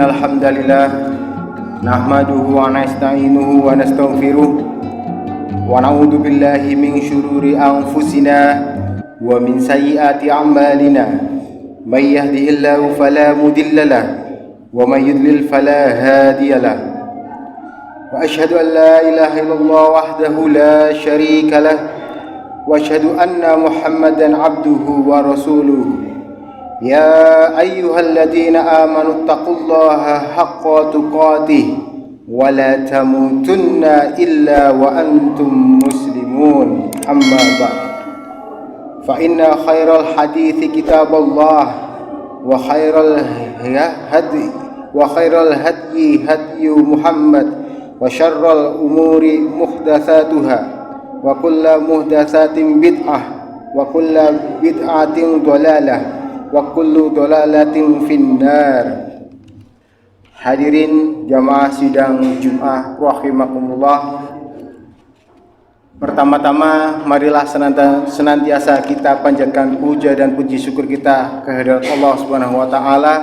Innal hamdalillah nahmaduhu wa nasta'inuhu wa nastaghfiruh wa na'udzu billahi min syururi anfusina wa min sayyiati a'malina. May yahdihillahu fala mudilla lahu wa may yudlil fala hadiya lahu. Wa asyhadu an la ilaha illallah wahdahu la syarika lahu wa asyhadu anna Muhammadan abduhu wa rasuluhu. Ya ayyuhalladzina amanu taqullaha haqqa tuqatih wa la tamutunna illa wa antum muslimun. Amma ba'd. Fa inna khairal hadithi kitaballah wa khairal hadyi hadyu Muhammad wa syarral umuri muhdatsatuha wa kullu muhdatsatin bid'ah wa kullu bid'atin dhalalah wa kullu dhalalatin finnar. Hadirin jamaah sidang Jumat rahimakumullah. Pertama-tama marilah senantiasa kita panjatkan puja dan puji syukur kita kehadirat Allah Subhanahu wa taala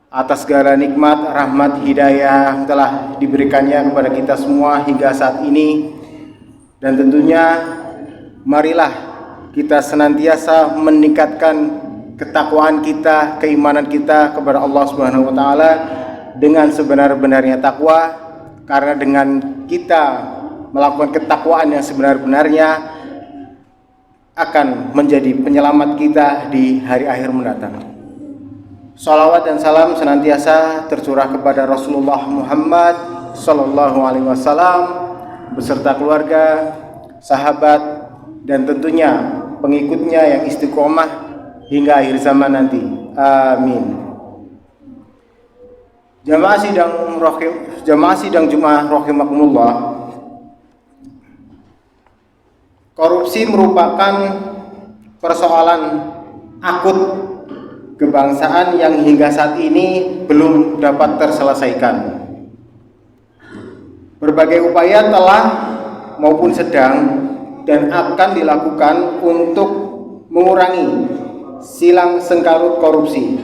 atas segala nikmat, rahmat, hidayah yang telah diberikannya kepada kita semua hingga saat ini. Dan tentunya marilah kita senantiasa meningkatkan ketakwaan kita, keimanan kita kepada Allah Subhanahu wa taala dengan sebenar-benarnya takwa, karena dengan kita melakukan ketakwaan yang sebenar-benarnya akan menjadi penyelamat kita di hari akhir mendatang. Salawat dan salam senantiasa tercurah kepada Rasulullah Muhammad sallallahu alaihi wasallam beserta keluarga, sahabat, dan tentunya pengikutnya yang istiqomah hingga akhir zaman nanti. Amin. Jamaah sidang Jumat rahimakumullah. Korupsi merupakan persoalan akut kebangsaan yang hingga saat ini belum dapat terselesaikan. Berbagai upaya telah maupun sedang dan akan dilakukan untuk mengurangi silang sengkarut korupsi.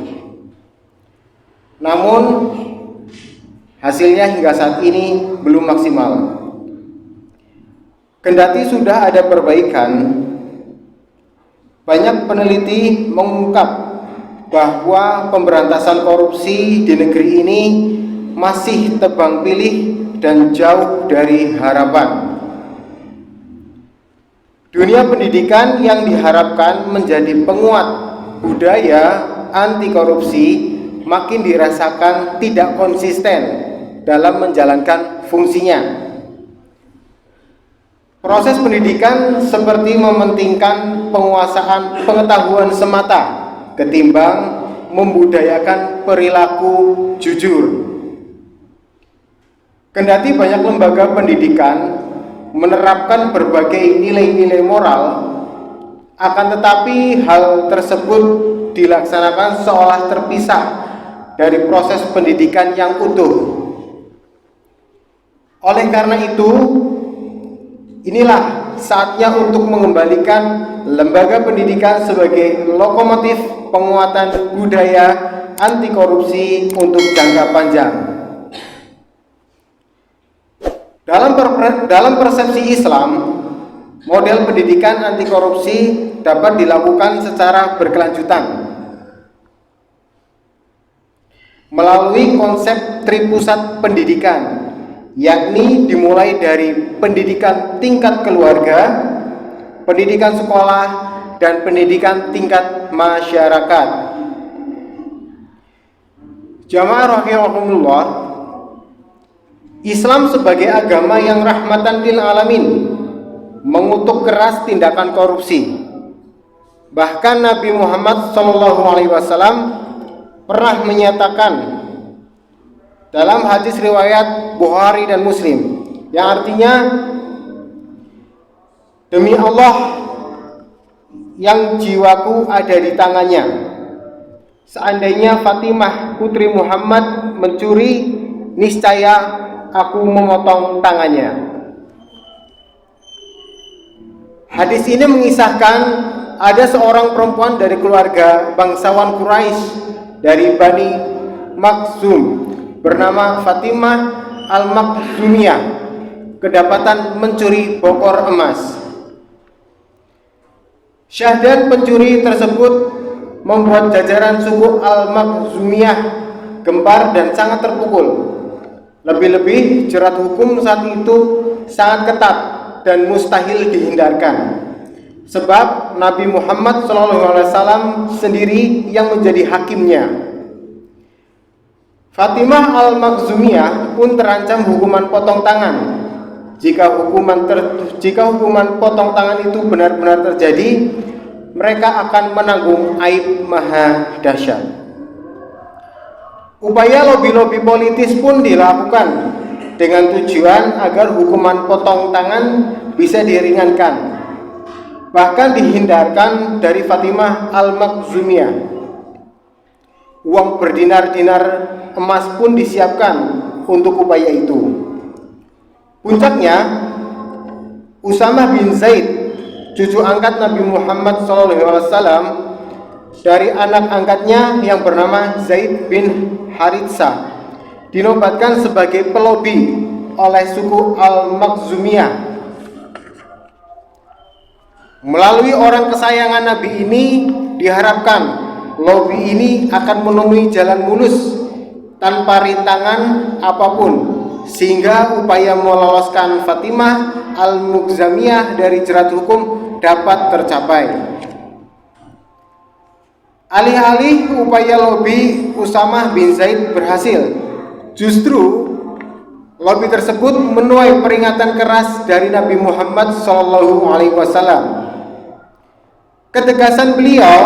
Namun hasilnya hingga saat ini belum maksimal. Kendati sudah ada perbaikan, banyak peneliti mengungkap bahwa pemberantasan korupsi di negeri ini masih tebang pilih dan jauh dari harapan. Dunia pendidikan yang diharapkan menjadi penguat budaya anti korupsi makin dirasakan tidak konsisten dalam menjalankan fungsinya. Proses pendidikan seperti mementingkan penguasaan pengetahuan semata ketimbang membudayakan perilaku jujur. Kendati banyak lembaga pendidikan menerapkan berbagai nilai-nilai moral, akan tetapi hal tersebut dilaksanakan seolah terpisah dari proses pendidikan yang utuh. Oleh karena itu, inilah saatnya untuk mengembalikan lembaga pendidikan sebagai lokomotif penguatan budaya anti korupsi untuk jangka panjang. Dalam persepsi Islam, model pendidikan anti korupsi dapat dilakukan secara berkelanjutan melalui konsep tripusat pendidikan, yakni dimulai dari pendidikan tingkat keluarga, pendidikan sekolah, dan pendidikan tingkat masyarakat. Jamaah rahimakumullah, Islam sebagai agama yang rahmatan lil alamin mengutuk keras tindakan korupsi. Bahkan Nabi Muhammad SAW pernah menyatakan dalam hadis riwayat Bukhari dan Muslim, yang artinya, demi Allah yang jiwaku ada di tangannya, seandainya Fatimah putri Muhammad mencuri, niscaya aku memotong tangannya. Hadis ini mengisahkan ada seorang perempuan dari keluarga bangsawan Quraisy dari Bani Makhzum bernama Fatimah Al-Makhzumiyah kedapatan mencuri bokor emas. Syahdat pencuri tersebut membuat jajaran suku Al-Makhzumiyah gempar dan sangat terpukul. Lebih-lebih jerat hukum saat itu sangat ketat dan mustahil dihindarkan. Sebab Nabi Muhammad SAW sendiri yang menjadi hakimnya. Fatimah Al-Makhzumiyah pun terancam hukuman potong tangan. Jika hukuman potong tangan itu benar-benar terjadi, mereka akan menanggung aib maha dahsyat. Upaya lobi-lobi politis pun dilakukan dengan tujuan agar hukuman potong tangan bisa diringankan, bahkan dihindarkan dari Fatimah Al-Makhzumiyah. Uang berdinar-dinar emas pun disiapkan untuk upaya itu. Puncaknya, Usamah bin Zaid, cucu angkat Nabi Muhammad SAW, dari anak angkatnya yang bernama Zaid bin Haritsah, dinobatkan sebagai pelobi oleh suku Al-Makhzumiyah. Melalui orang kesayangan Nabi ini diharapkan lobi ini akan menemui jalan mulus tanpa rintangan apapun, sehingga upaya meloloskan Fatimah Al-Makhzumiyah dari jerat hukum dapat tercapai. Alih-alih upaya lobi Usamah bin Zaid berhasil, justru lobi tersebut menuai peringatan keras dari Nabi Muhammad SAW. Ketegasan beliau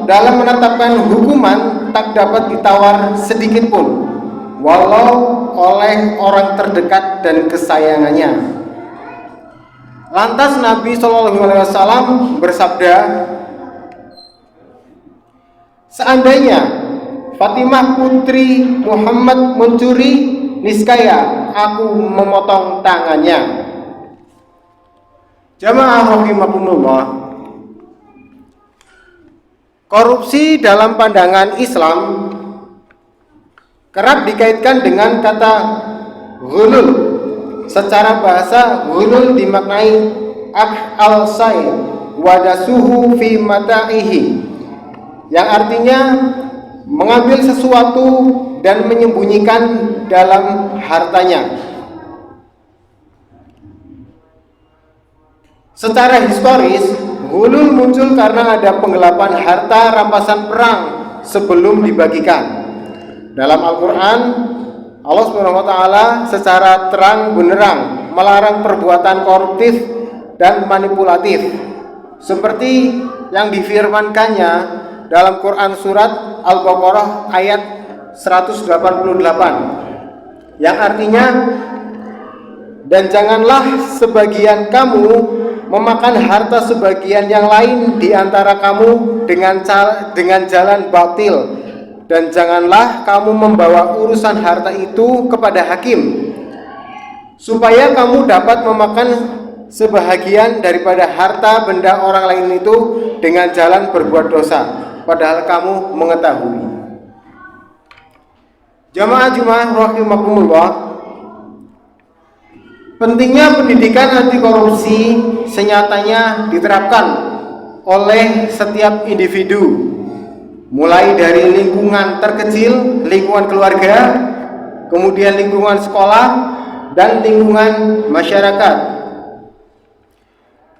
dalam menetapkan hukuman tak dapat ditawar sedikit pun, walau oleh orang terdekat dan kesayangannya. Lantas Nabi SAW bersabda, "Seandainya Fatimah putri Muhammad mencuri, niscaya aku memotong tangannya." Jamaah rahimakumullah, korupsi dalam pandangan Islam kerap dikaitkan dengan kata ghulul. Secara bahasa, ghulul dimaknai al-say wadasuhu fi mata'ihi, yang artinya mengambil sesuatu dan menyembunyikan dalam hartanya. Secara historis, ghulul muncul karena ada penggelapan harta rampasan perang sebelum dibagikan. Dalam Al-Quran, Allah SWT secara terang benderang melarang perbuatan koruptif dan manipulatif, seperti yang difirmankannya dalam Quran surat Al-Baqarah ayat 188, yang artinya, "Dan janganlah sebagian kamu memakan harta sebagian yang lain di antara kamu dengan jalan batil, dan janganlah kamu membawa urusan harta itu kepada hakim, supaya kamu dapat memakan sebahagian daripada harta benda orang lain itu dengan jalan berbuat dosa, padahal kamu mengetahui." Jamaah rahimakumullah, pentingnya pendidikan anti korupsi senyatanya diterapkan oleh setiap individu, mulai dari lingkungan terkecil, lingkungan keluarga, kemudian lingkungan sekolah, dan lingkungan masyarakat.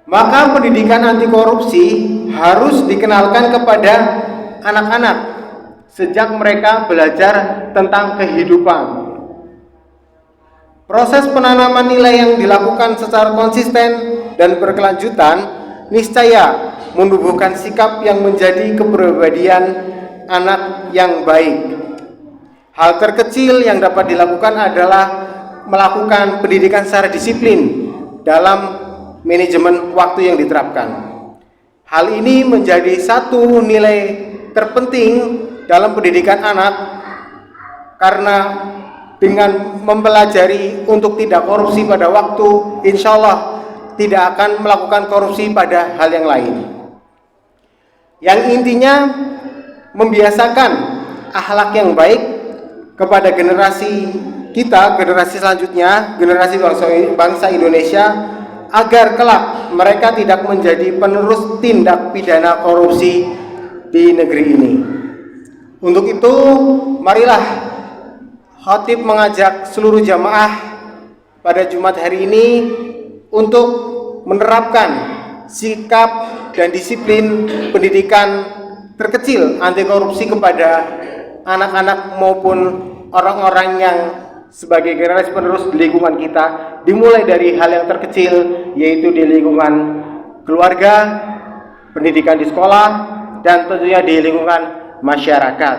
Maka pendidikan anti korupsi harus dikenalkan kepada anak-anak sejak mereka belajar tentang kehidupan. Proses penanaman nilai yang dilakukan secara konsisten dan berkelanjutan niscaya menumbuhkan sikap yang menjadi kepribadian anak yang baik. Hal terkecil yang dapat dilakukan adalah melakukan pendidikan secara disiplin dalam manajemen waktu yang diterapkan. Hal ini menjadi satu nilai terpenting dalam pendidikan anak, karena dengan mempelajari untuk tidak korupsi pada waktu, insya Allah tidak akan melakukan korupsi pada hal yang lain. Yang intinya membiasakan akhlak yang baik, kepada generasi kita, generasi selanjutnya, generasi bangsa Indonesia, agar kelak mereka tidak menjadi penerus tindak pidana korupsi di negeri ini. Untuk itu, marilah khatib mengajak seluruh jamaah pada Jumat hari ini untuk menerapkan sikap dan disiplin pendidikan terkecil anti korupsi kepada anak-anak maupun orang-orang yang sebagai generasi penerus di lingkungan kita, dimulai dari hal yang terkecil, yaitu di lingkungan keluarga, pendidikan di sekolah, dan tentunya di lingkungan masyarakat.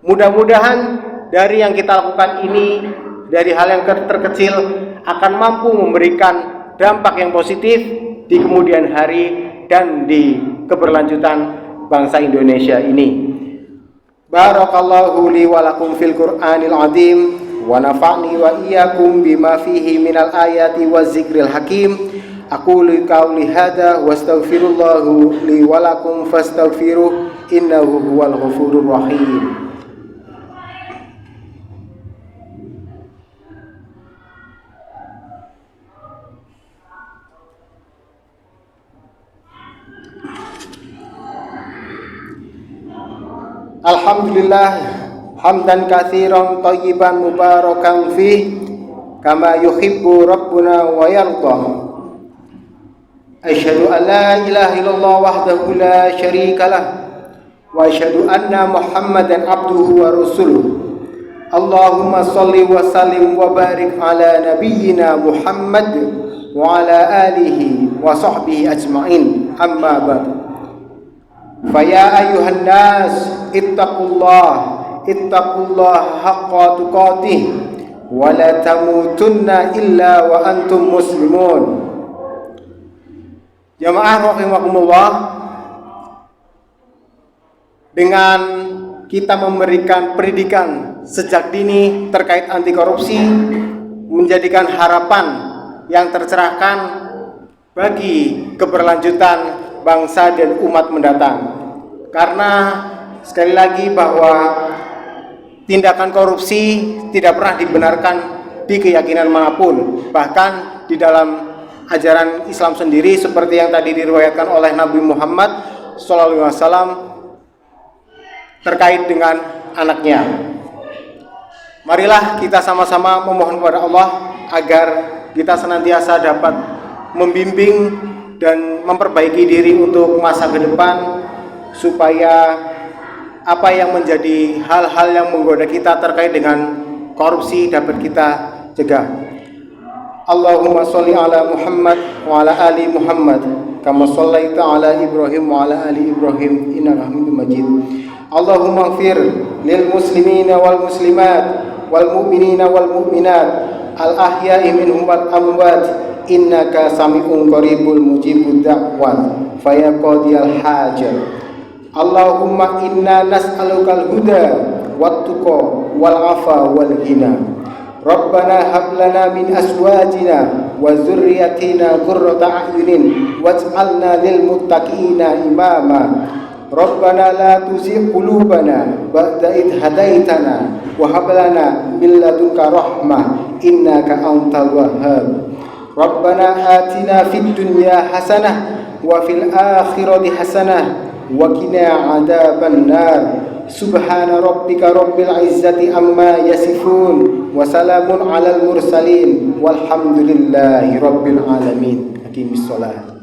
Mudah-mudahan dari yang kita lakukan ini, dari hal yang terkecil, akan mampu memberikan dampak yang positif di kemudian hari dan di keberlanjutan bangsa Indonesia ini. Barakallahu li wa lakum fil Qur'anil azim wa nafa'ni wa iyyakum bima fihi minal ayati waz zikril hakim. Aqulu qawli hadza wastaghfirullahu li wa lakum fastaghfiruh innahu huwal ghafurur rahim. Alhamdulillah hamdan katsiran thayyiban mubarakan fih kama yuhibbu rabbuna wa yarda. Asyhadu an la ilaha illallah wahdahu la syarika lah wa asyhadu anna Muhammadan abduhu wa rasuluh. Allahumma shalli wa sallim wa barik ala nabiyyina Muhammad wa ala alihi wa sahbihi ajma'in. Amma ba'd. Faya ayuhan nas ittaqullah haqqa tuqatih wa la tamutunna illa wa antum muslimun. Jamaah rahimakumullah, dengan kita memberikan pendidikan sejak dini terkait anti korupsi menjadikan harapan yang tercerahkan bagi keberlanjutan bangsa dan umat mendatang. Karena sekali lagi bahwa tindakan korupsi tidak pernah dibenarkan di keyakinan manapun. Bahkan di dalam ajaran Islam sendiri, seperti yang tadi diriwayatkan oleh Nabi Muhammad SAW terkait dengan anaknya. Marilah kita sama-sama memohon kepada Allah agar kita senantiasa dapat membimbing dan memperbaiki diri untuk masa ke depan, supaya apa yang menjadi hal-hal yang menggoda kita terkait dengan korupsi dapat kita cegah. Allahumma sholli ala Muhammad wa ala ali Muhammad kama shallaita ala Ibrahim wa ala ali Ibrahim innaka Hamidum Majid. Allahumma ighfir lil muslimina wal muslimat wal mu'minina wal mu'minat al ahya'i minhum wal amwat innaka sami'un qaribul mujibud da'wat faya qadiyal hajat. Allahumma inna nas'alukal huda wat tuqa wal afa wal ghina. Rabbana hab lana min azwajina wa dzurriyyatina qurrata a'yunin waj'alna lil muttaqina imama. Rabbana la tuzigh qulubana ba'da idh hadaitana wa hab lana min ladunka rahmah innaka antal wahhab. Rabbana atina fid dunya hasanah wa fil akhirati hasanah wa qina adzaban nar. Subhana rabbika rabbil izzati amma yasifun wa salamun alal mursalin walhamdulillahi rabbil alamin. Aqimis shalah.